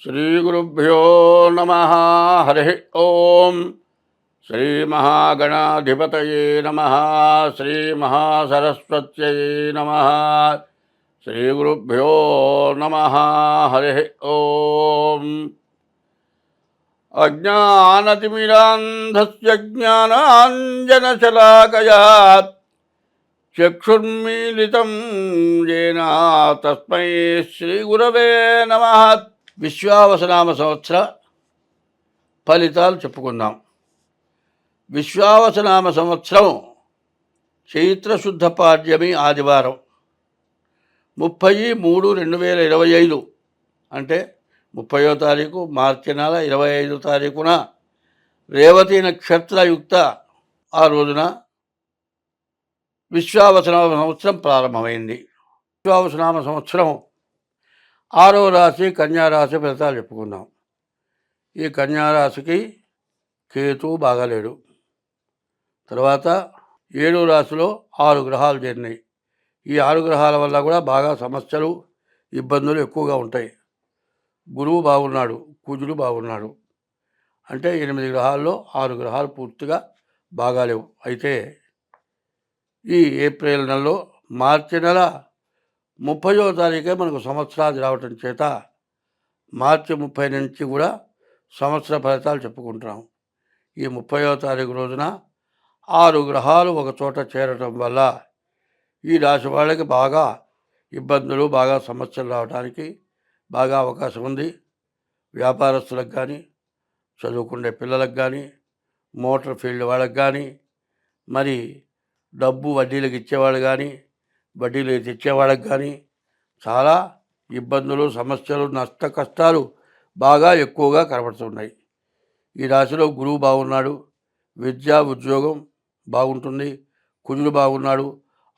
శ్రీగురుభ్యో నమ. హరి ఓం. శ్రీమహాగణాధిపతయే నమ. శ్రీమహాసరస్వత్యై నమ. శ్రీగురుభ్యో నమ. హరి ఓం. అజ్ఞానతిమిరాంధస్య జ్ఞానాంజనశలాకయా చక్షుర్మీలితం येन తస్మై శ్రీగురవే నమః. విశ్వావసనామ సంవత్సర ఫలితాలు చెప్పుకుందాం. విశ్వావసనామ సంవత్సరం చైత్రశుద్ధ పాడ్యమి ఆదివారం 30/3/2025 అంటే 30వ తారీఖు మార్చి నెల 25వ తారీఖున రేవతి నక్షత్రయుక్త ఆ రోజున విశ్వావసనామ సంవత్సరం ప్రారంభమైంది. విశ్వావసనామ సంవత్సరం 6వ రాశి కన్యారాశి ఫలితాలు చెప్పుకుందాం. ఈ కన్యారాశికి కేతు బాగాలేడు. తర్వాత 7వ రాశిలో 6 గ్రహాలు చేరినాయి. ఈ 6 గ్రహాల వల్ల కూడా బాగా సమస్యలు ఇబ్బందులు ఎక్కువగా ఉంటాయి. గురువు బాగున్నాడు, కుజుడు బాగున్నాడు. అంటే 8 గ్రహాల్లో 6 గ్రహాలు పూర్తిగా బాగాలేవు. అయితే ఈ ఏప్రిల్ నెలలో మార్చి నెల 30వ తారీఖే మనకు సంవత్సరాది రావటం చేత మార్చి 30 నుంచి కూడా సంవత్సర ఫలితాలు చెప్పుకుంటున్నాం. ఈ 30వ తారీఖు రోజున 6 గ్రహాలు ఒక చోట చేరటం వల్ల ఈ రాశి వాళ్ళకి బాగా ఇబ్బందులు, బాగా సమస్యలు రావడానికి బాగా అవకాశం ఉంది. వ్యాపారస్తులకు కానీ, చదువుకునే పిల్లలకు కానీ, మోటార్ ఫీల్డ్ వాళ్ళకి కానీ, మరి డబ్బు వడ్డీలకు ఇచ్చేవాళ్ళు కానీ, వడ్డీలు తెచ్చేవాళ్ళకి కానీ చాలా ఇబ్బందులు, సమస్యలు, నష్ట కష్టాలు బాగా ఎక్కువగా కనబడుతున్నాయి. ఈ రాశిలో గురువు బాగున్నాడు, విద్య ఉద్యోగం బాగుంటుంది. కుజుడు బాగున్నాడు,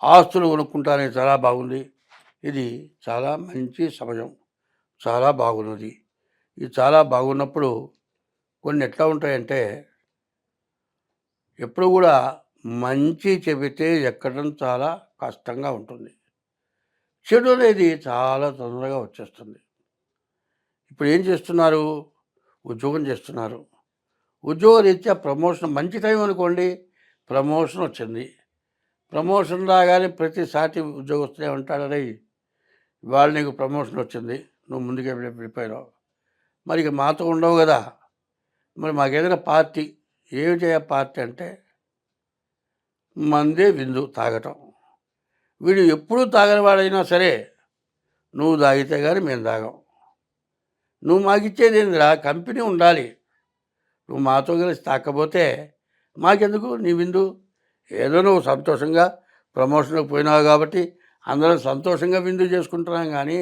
ఆస్తులు కొనుక్కుంటానే చాలా బాగుంది. ఇది చాలా మంచి సమయం, చాలా బాగున్నది. ఇది చాలా బాగున్నప్పుడు కొన్ని ఎట్లా ఉంటాయంటే, ఎప్పుడు కూడా మంచి చెబితే ఎక్కడం చాలా కష్టంగా ఉంటుంది. చెడు అనేది చాలా తొందరగా వచ్చేస్తుంది. ఇప్పుడు ఏం చేస్తున్నారు? ఉద్యోగం చేస్తున్నారు. ఉద్యోగరీత్యా ప్రమోషన్ మంచి టైం అనుకోండి, ప్రమోషన్ వచ్చింది. ప్రమోషన్ రాగానే ప్రతి సాటి ఉద్యోగస్తులు ఏమంటాడని, ఇవాళ నీకు ప్రమోషన్ వచ్చింది, నువ్వు ముందుకే వెళ్ళిపోయినావు, మరి ఇక మాతో ఉండవు కదా, మరి మాకేదైనా పార్టీ. ఏమి చేయ పార్టీ అంటే మందే విందు తాగటం. వీడు ఎప్పుడూ తాగని వాడైనా సరే, నువ్వు తాగితే కానీ మేము తాగం. నువ్వు మాకు ఇచ్చేది ఏందిరా, కంపెనీ ఉండాలి. నువ్వు మాతో కలిసి తాకపోతే మాకెందుకు నీ విందు? ఏదో నువ్వు సంతోషంగా ప్రమోషన్కి పోయినావు కాబట్టి అందరం సంతోషంగా విందు చేసుకుంటున్నాం, కానీ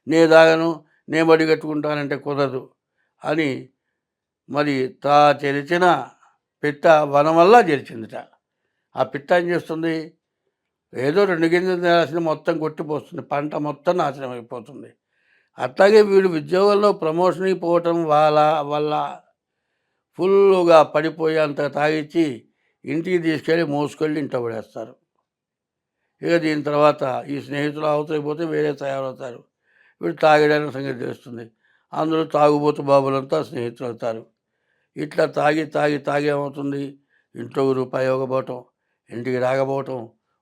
నే తాగను, నే బడి కట్టుకుంటానంటే కుదరదు అని. మరి తెరిచిన పిట్ట వనం వల్ల గెలిచిందిట. ఆ పిట్ట ఏం చేస్తుంది? ఏదో 2 గింజలు తినాల్సిన మొత్తం కొట్టిపోస్తుంది, పంట మొత్తం నాశనం అయిపోతుంది. అట్లాగే వీడు ఉద్యోగంలో ప్రమోషన్కి పోవటం వల్ల ఫుల్గా పడిపోయి అంత తాగిచ్చి ఇంటికి తీసుకెళ్ళి మోసుకెళ్ళి ఇంట్లో పడేస్తారు. ఇక దీని తర్వాత ఈ స్నేహితులు అవతలిపోతే వేరే తయారవుతారు. వీడు తాగడానికి సంగతి తెలుస్తుంది. అందులో తాగుబోతు బాబులంతా స్నేహితులు అవుతారు. ఇట్లా తాగి తాగి తాగి ఏమవుతుంది? ఇంట్లో రూపాయి ఇవ్వకపోవటం, ఇంటికి రాకపోవటం,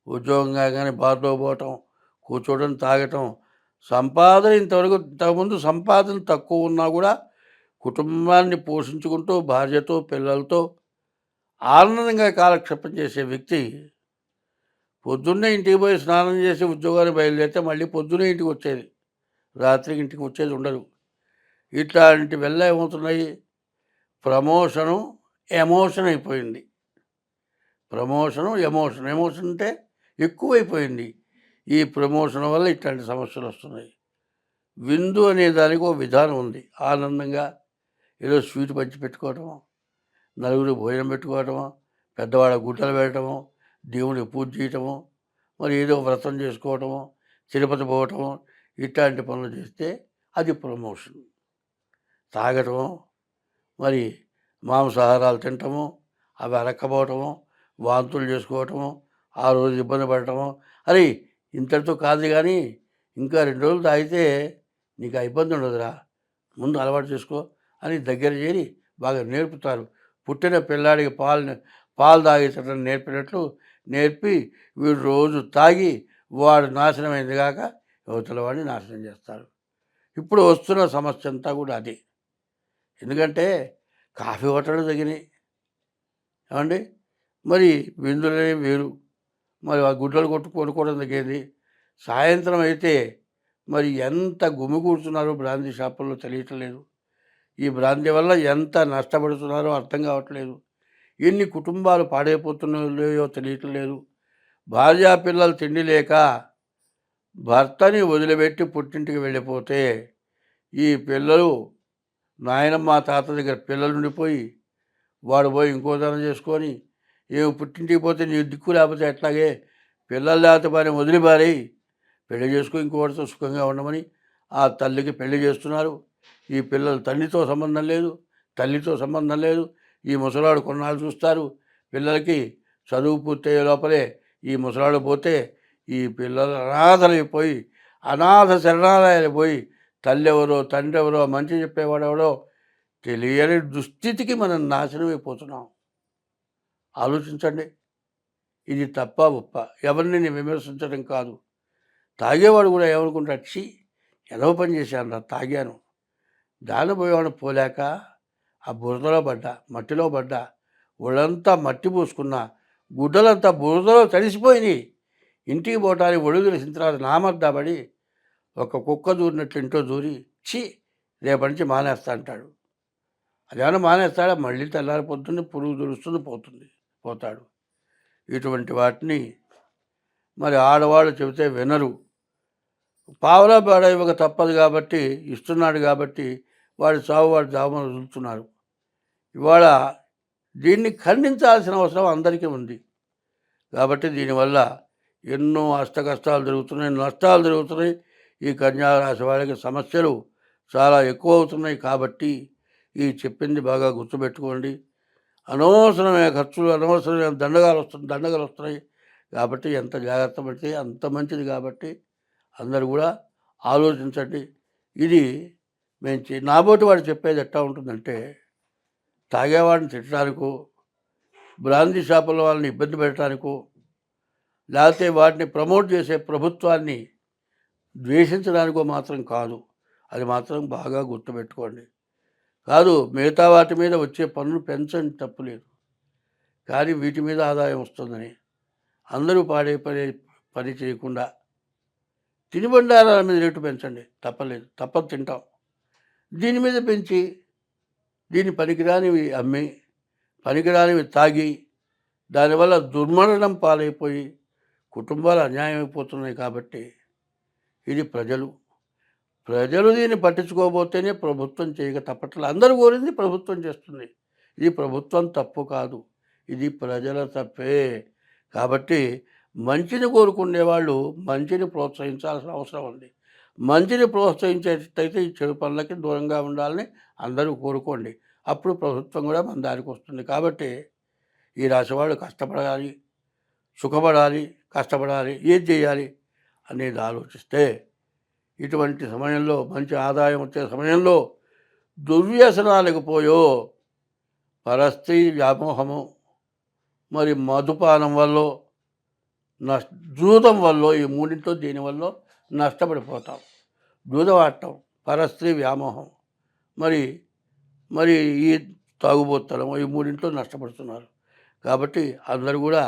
ఉద్యోగం కాగానే బార్లో పోవటం, కూర్చోవడం, తాగటం. సంపాదన ఇంతకుముందు సంపాదన తక్కువ ఉన్నా కూడా కుటుంబాన్ని పోషించుకుంటూ భార్యతో పిల్లలతో ఆనందంగా కాలక్షేపం చేసే వ్యక్తి పొద్దున్నే ఇంటికి పోయి స్నానం చేసి ఉద్యోగానికి బయలుదేరితే మళ్ళీ పొద్దున్నే ఇంటికి వచ్చేది, రాత్రికి ఇంటికి వచ్చేది ఉండదు. ఇట్లాంటి వల్ల ఏమవుతున్నాయి? ప్రమోషను ఎమోషన్ అయిపోయింది. ప్రమోషను ఎమోషన్ అంటే ఎక్కువైపోయింది. ఈ ప్రమోషన్ వల్ల ఇట్లాంటి సమస్యలు వస్తున్నాయి. విందు అనే దానికి ఒక విధానం ఉంది. ఆనందంగా ఏదో స్వీట్ పంచి పెట్టుకోవటము, నలుగురు భోజనం పెట్టుకోవటము, పెద్దవాళ్ళ గుట్టలు పెట్టడము, దేవుడికి పూజ చేయటము, మరి ఏదో వ్రతం చేసుకోవటము, తిరుపతి పోవటము, ఇట్లాంటి పనులు చేస్తే అది ప్రమోషన్. తాగటము, మరి మాంసాహారాలు తినటము, అవి అరక్కపోవటము, వాంతులు చేసుకోవటము, ఆ రోజు ఇబ్బంది పడటము. అరే ఇంతటితో కాదు కానీ ఇంకా 2 రోజులు తాగితే నీకు ఆ ఇబ్బంది ఉండదురా, ముందు అలవాటు చేసుకో అని దగ్గర చేరి బాగా నేర్పుతారు. పుట్టిన పిల్లాడికి పాలు తాగించడం నేర్పినట్లు నేర్పి వీడు రోజు తాగి వాడు నాశనమైంది కాక యువతల వాడిని నాశనం చేస్తారు. ఇప్పుడు వస్తున్న సమస్య అంతా కూడా అదే. ఎందుకంటే కాఫీ హోటళ్ళు తగినాయి ఏమండి, మరి విందులనే వేరు, మరి ఆ గుడ్డలు కొనుక్కోవడం తగ్గేది. సాయంత్రం అయితే మరి ఎంత గుమిగూడుతున్నారో బ్రాందీ షాపుల్లో తెలియటం లేదు. ఈ బ్రాందీ వల్ల ఎంత నష్టపడుతున్నారో అర్థం కావట్లేదు. ఎన్ని కుటుంబాలు పాడైపోతున్నాయో తెలియటం లేదు. భార్యా పిల్లలు తిండి లేక భర్తని వదిలిపెట్టి పుట్టింటికి వెళ్ళిపోతే ఈ పిల్లలు నాయనమ్మ తాత దగ్గర పిల్లలు ఉండిపోయి వాడు పోయి ఇంకో తనం చేసుకొని ఏమో పుట్టింటికి పోతే నీ దిక్కు లేకపోతే ఎట్లాగే పిల్లలు లేకపోతే పని వదిలిపారి పెళ్లి చేసుకుని ఇంకోటితో సుఖంగా ఉండమని ఆ తల్లికి పెళ్లి చేస్తున్నారు. ఈ పిల్లలు తండ్రితో సంబంధం లేదు, తల్లితో సంబంధం లేదు. ఈ ముసలాడు కొన్నాళ్ళు చూస్తారు. పిల్లలకి చదువు పూర్తయ్యే లోపలే ఈ ముసలాడు పోతే ఈ పిల్లలు అనాథలైపోయి అనాథ శరణాలయాలు పోయి తల్లి ఎవరో తండ్రి ఎవరో మంచి చెప్పేవాడు ఎవడో తెలియని దుస్థితికి మనం నాశనం అయిపోతున్నాం. ఆలోచించండి. ఇది తప్ప ఒప్ప ఎవరిని నేను విమర్శించడం కాదు. తాగేవాడు కూడా ఏమనుకుంటాడు, చీ ఎదవ పని చేశాను, తాగాను, దాని పోయేవాడు పోలేక ఆ బురదలో పడ్డా, మట్టిలో పడ్డా, ఒళ్ళంతా మట్టి పూసుకున్నా, గుడ్డలంతా బురదలో తడిసిపోయినాయి. ఇంటికి పోవటానికి ఒళ్ళు తెలిసిన తర్వాత నామర్దాబడి ఒక కుక్క దూరినట్లు ఇంట్లో దూరి చీ రేపటి నుంచి మానేస్తా అంటాడు. అదేమన్నా మానేస్తాడా? మళ్ళీ తెల్లారిపోతుంది, పురుగు దురుస్తుంది, పోతాడు. ఇటువంటి వాటిని మరి ఆడవాళ్ళు చెబితే వినరు. పావలా పేడ ఇవ్వక తప్పదు కాబట్టి ఇస్తున్నాడు కాబట్టి వాడి చావు వాడి చావును వదులుతున్నారు. ఇవాళ దీన్ని ఖండించాల్సిన అవసరం అందరికీ ఉంది. కాబట్టి దీనివల్ల ఎన్నో అష్టకష్టాలు జరుగుతున్నాయి, నష్టాలు జరుగుతున్నాయి. ఈ కన్యారాశి వాళ్ళకి సమస్యలు చాలా ఎక్కువ అవుతున్నాయి. కాబట్టి ఈ చెప్పింది బాగా గుర్తుపెట్టుకోండి. అనవసరమైన ఖర్చులు, అనవసరమైన దండగలు వస్తున్నాయి. కాబట్టి ఎంత జాగ్రత్త పడితే అంత మంచిది. కాబట్టి అందరూ కూడా ఆలోచించండి. ఇది నాబోటి వాడు చెప్పేది ఎట్లా ఉంటుందంటే, తాగేవాడిని తిట్టడానికో, బ్రాందీ షాపుల వాళ్ళని ఇబ్బంది పెట్టడానికో, లేకపోతే వాటిని ప్రమోట్ చేసే ప్రభుత్వాన్ని ద్వేషించడానికో మాత్రం కాదు. అది మాత్రం బాగా గుర్తుపెట్టుకోండి. కాదు, మిగతా వాటి మీద వచ్చే పన్నులు పెంచండి, తప్పులేదు. కానీ వీటి మీద ఆదాయం వస్తుందని అందరూ పని చేయకుండా తినుబండారాల మీద రేటు పెంచండి, తప్పలేదు, తప్పదు, తింటాం. దీని మీద పెంచి దీని పనికిరానివి అమ్మి పనికిరానివి తాగి దానివల్ల దుర్మరణం పాలైపోయి కుటుంబాలు అన్యాయం అయిపోతున్నాయి. కాబట్టి ఇది ప్రజలు దీన్ని పట్టించుకోబోతేనే ప్రభుత్వం చేయక తప్పట్లేదు. అందరూ కోరింది ప్రభుత్వం చేస్తుంది. ఇది ప్రభుత్వం తప్పు కాదు, ఇది ప్రజల తప్పే. కాబట్టి మంచిని కోరుకునే వాళ్ళు మంచిని ప్రోత్సహించాల్సిన అవసరం ఉంది. మంచిని ప్రోత్సహించేటట్టయితే ఈ చెడు పనులకి దూరంగా ఉండాలని అందరూ కోరుకోండి. అప్పుడు ప్రభుత్వం కూడా మన దారికి వస్తుంది. కాబట్టి ఈ రాశి వాళ్ళు కష్టపడాలి, సుఖపడాలి, కష్టపడాలి, ఏది చేయాలి అనేది ఆలోచిస్తే ఇటువంటి సమయంలో మంచి ఆదాయం వచ్చే సమయంలో దుర్వ్యసనాలకు పోయో, పరస్త్రీ వ్యామోహము, మరి మధుపానం వల్ల, జూదం వల్ల, ఈ మూడింట్లో దీనివల్ల నష్టపడిపోతాం. జూదం ఆడటం, పరస్త్రీ వ్యామోహం, మరి ఈ తాగుబోతనం, ఈ మూడింట్లో నష్టపడుతున్నారు. కాబట్టి అందరూ కూడా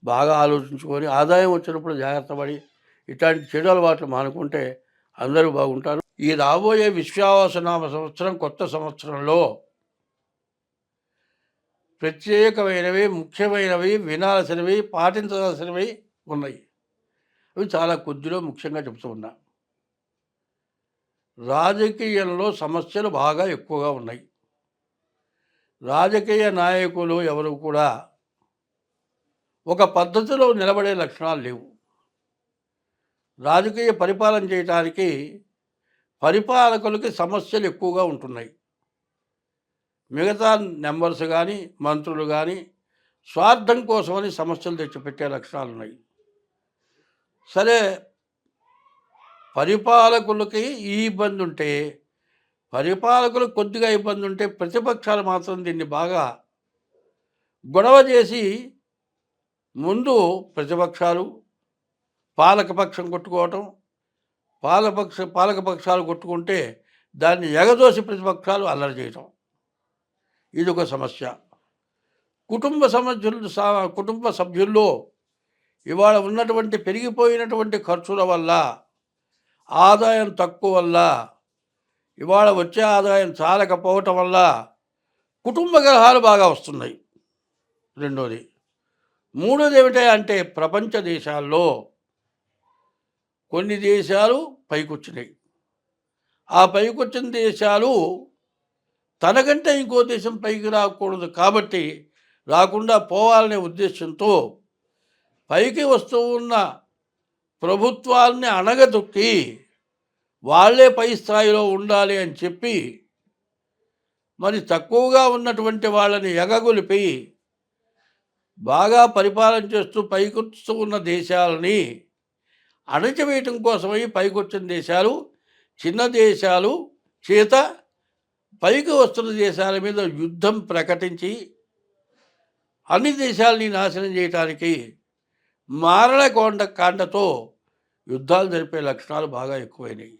బాగా ఆలోచించుకొని ఆదాయం వచ్చినప్పుడు జాగ్రత్త పడి ఇట్లాంటి చెడు అలవాట్లు మానుకుంటే అందరూ బాగుంటారు. ఈ రాబోయే విశ్వావసనామ సంవత్సరం, కొత్త సంవత్సరంలో ప్రత్యేకమైనవి, ముఖ్యమైనవి, వినాల్సినవి, పాటించాల్సినవి ఉన్నాయి. అవి చాలా కొద్దిలో ముఖ్యంగా చెప్తూ ఉన్నా. రాజకీయంలో సమస్యలు బాగా ఎక్కువగా ఉన్నాయి. రాజకీయ నాయకులు ఎవరు కూడా ఒక పద్ధతిలో నిలబడే లక్షణాలు లేవు. రాజకీయ పరిపాలన చేయడానికి పరిపాలకులకి సమస్యలు ఎక్కువగా ఉంటున్నాయి. మిగతా మెంబర్స్ కానీ, మంత్రులు కానీ స్వార్థం కోసమని సమస్యలు తెచ్చిపెట్టే లక్షణాలు ఉన్నాయి. సరే, పరిపాలకులకి ఈ ఇబ్బంది ఉంటే పరిపాలకులు కొద్దిగా ఇబ్బంది ఉంటే ప్రతిపక్షాలు మాత్రం దీన్ని బాగా గొడవ చేసి ముందు ప్రతిపక్షాలు పాలకపక్షం కొట్టుకోవటం, పాలకపక్షాలు కొట్టుకుంటే దాన్ని ఎగదోసి ప్రతిపక్షాలు అల్లరి చేయటం. ఇదొక సమస్య. కుటుంబ సభ్యుల్లో ఇవాళ ఉన్నటువంటి పెరిగిపోయినటువంటి ఖర్చుల వల్ల, ఆదాయం తక్కువ వల్ల, ఇవాళ వచ్చే ఆదాయం చాలకపోవటం వల్ల కుటుంబ కలహాలు బాగా వస్తున్నాయి. రెండోది. మూడోది ఏమిటంటే ప్రపంచ దేశాల్లో కొన్ని దేశాలు పైకొచ్చినాయి. ఆ పైకొచ్చిన దేశాలు తనకంటే ఇంకో దేశం పైకి రాకూడదు కాబట్టి, రాకుండా పోవాలనే ఉద్దేశంతో పైకి వస్తూ ఉన్న ప్రభుత్వాల్ని అణగదొక్కి వాళ్ళే పై స్థాయిలో ఉండాలి అని చెప్పి మరి తక్కువగా ఉన్నటువంటి వాళ్ళని ఎగగొలిపి బాగా పరిపాలన చేస్తూ పైకొస్తూ ఉన్న దేశాలని అణచివేయటం కోసమై పైకొచ్చిన దేశాలు చిన్న దేశాలు చేత పైకి వస్తున్న దేశాల మీద యుద్ధం ప్రకటించి అన్ని దేశాలని నాశనం చేయటానికి కాండతో యుద్ధాలు జరిపే లక్షణాలు బాగా ఎక్కువైనాయి.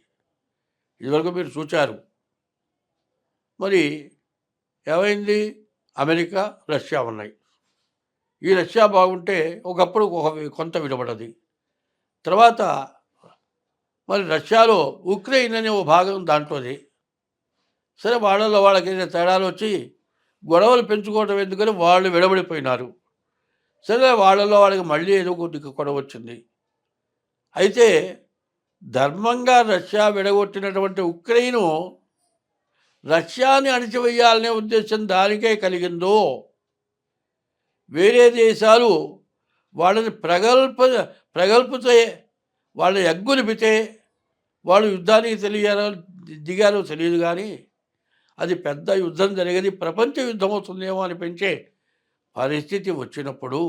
ఇదివరకు మీరు చూచారు. మరి ఏమైంది? అమెరికా, రష్యా ఉన్నాయి. ఈ రష్యా బాగుంటే ఒకప్పుడు కొంత విడబడది. తర్వాత మరి రష్యాలో ఉక్రెయిన్ అనే ఓ భాగం దాంట్లోది. సరే, వాళ్ళలో వాళ్ళకి తేడాలు వచ్చి గొడవలు పెంచుకోవడం ఎందుకని వాళ్ళు విడబడిపోయినారు. సరే, వాళ్ళలో వాళ్ళకి మళ్ళీ ఏదో కొద్దిగా గొడవ వచ్చింది. అయితే ధర్మంగా రష్యా విడగొట్టినటువంటి ఉక్రెయిను రష్యాని అణిచివేయాలనే ఉద్దేశం దానికే కలిగిందో, వేరే దేశాలు వాళ్ళని ప్రగల్పితే వాళ్ళ ఎగ్గులిపితే వాళ్ళు యుద్ధానికి దిగారో తెలియదు, కానీ అది పెద్ద యుద్ధం జరిగేది, ప్రపంచ యుద్ధం అవుతుందేమో అనిపించే పరిస్థితి వచ్చినప్పుడు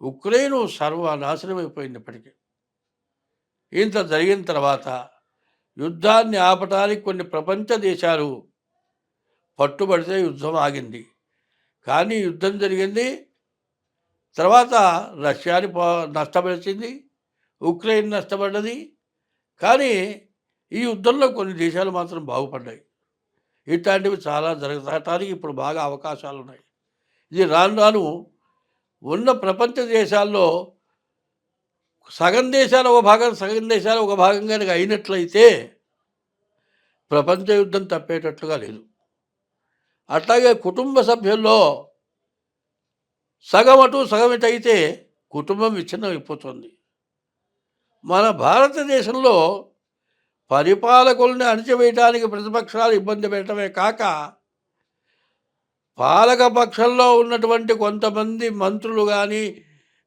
ఉక్రెయిన్ సర్వనాశనం అయిపోయినప్పటికీ ఇంత జరిగిన తర్వాత యుద్ధాన్ని ఆపటానికి కొన్ని ప్రపంచ దేశాలు పట్టుబడితే యుద్ధం ఆగింది. కానీ యుద్ధం జరిగింది, తర్వాత రష్యాని నష్టపరిచింది, ఉక్రెయిన్ నష్టపడ్డది. కానీ ఈ యుద్ధంలో కొన్ని దేశాలు మాత్రం బాగుపడ్డాయి. ఇట్లాంటివి చాలా జరగటానికి ఇప్పుడు బాగా అవకాశాలు ఉన్నాయి. ఇది రాను రాను ఉన్న ప్రపంచ దేశాల్లో సగం దేశాలు ఒక భాగం, సగం దేశాలు ఒక భాగం కనుక అయినట్లయితే ప్రపంచ యుద్ధం తప్పేటట్లుగా లేదు. అట్లాగే కుటుంబ సభ్యుల్లో సగం అటు సగం ఇటు అయితే కుటుంబం విచ్ఛిన్నం అయిపోతుంది. మన భారతదేశంలో పరిపాలకుల్ని అణచివేయటానికి ప్రతిపక్షాలు ఇబ్బంది పెట్టడమే కాక, పాలక పక్షంలో ఉన్నటువంటి కొంతమంది మంత్రులు కానీ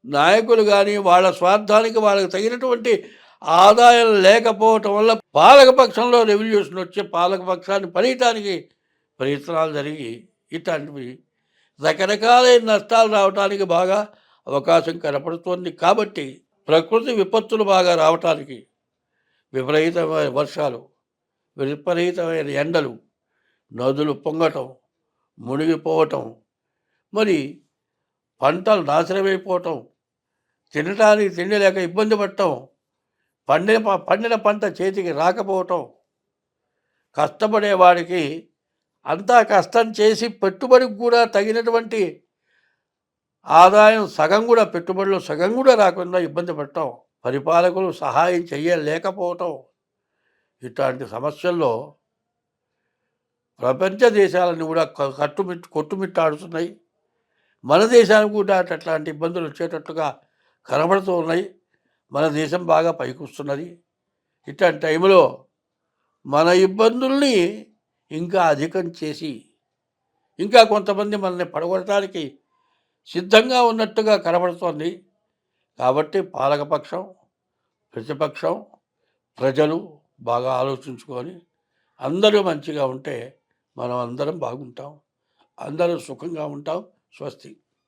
నాయకులు కానీ వాళ్ళ స్వార్థానికి వాళ్ళకి తగినటువంటి ఆదాయం లేకపోవటం వల్ల పాలకపక్షంలో రెవల్యూషన్ వచ్చి పాలకపక్షాన్ని పనియటానికి ప్రయత్నాలు జరిగి ఇట్లాంటివి రకరకాలైన నష్టాలు రావడానికి బాగా అవకాశం కనపడుతోంది. కాబట్టి ప్రకృతి విపత్తులు బాగా రావటానికి, విపరీతమైన వర్షాలు, విపరీతమైన ఎండలు, నదులు పొంగటం, మునిగిపోవటం, మరి పంటలు నాశనమైపోవటం, తినటానికి తిండి లేక ఇబ్బంది పడటం, పండిన పంట చేతికి రాకపోవటం, కష్టపడేవాడికి అంతా కష్టం చేసి పెట్టుబడికి కూడా తగినటువంటి ఆదాయం పెట్టుబడిలో సగం కూడా రాకుండా ఇబ్బంది పడటం, పరిపాలకులు సహాయం చేయలేకపోవటం, ఇట్లాంటి సమస్యల్లో ప్రపంచ దేశాలను కూడా కొట్టుమిట్టాడుతున్నాయి. మన దేశానికి కూడా అట్లాంటి ఇబ్బందులు వచ్చేటట్లుగా కనబడుతూ ఉన్నాయి. మన దేశం బాగా పైకి వస్తున్నది. ఇట్లాంటి టైంలో మన ఇబ్బందుల్ని ఇంకా అధికం చేసి ఇంకా కొంతమంది మనల్ని పడగొట్టడానికి సిద్ధంగా ఉన్నట్టుగా కనబడుతోంది. కాబట్టి పాలకపక్షం, ప్రతిపక్షం, ప్రజలు బాగా ఆలోచించుకొని అందరూ మంచిగా ఉంటే మనం అందరం బాగుంటాం, అందరూ సుఖంగా ఉంటాం. స్వస్తి.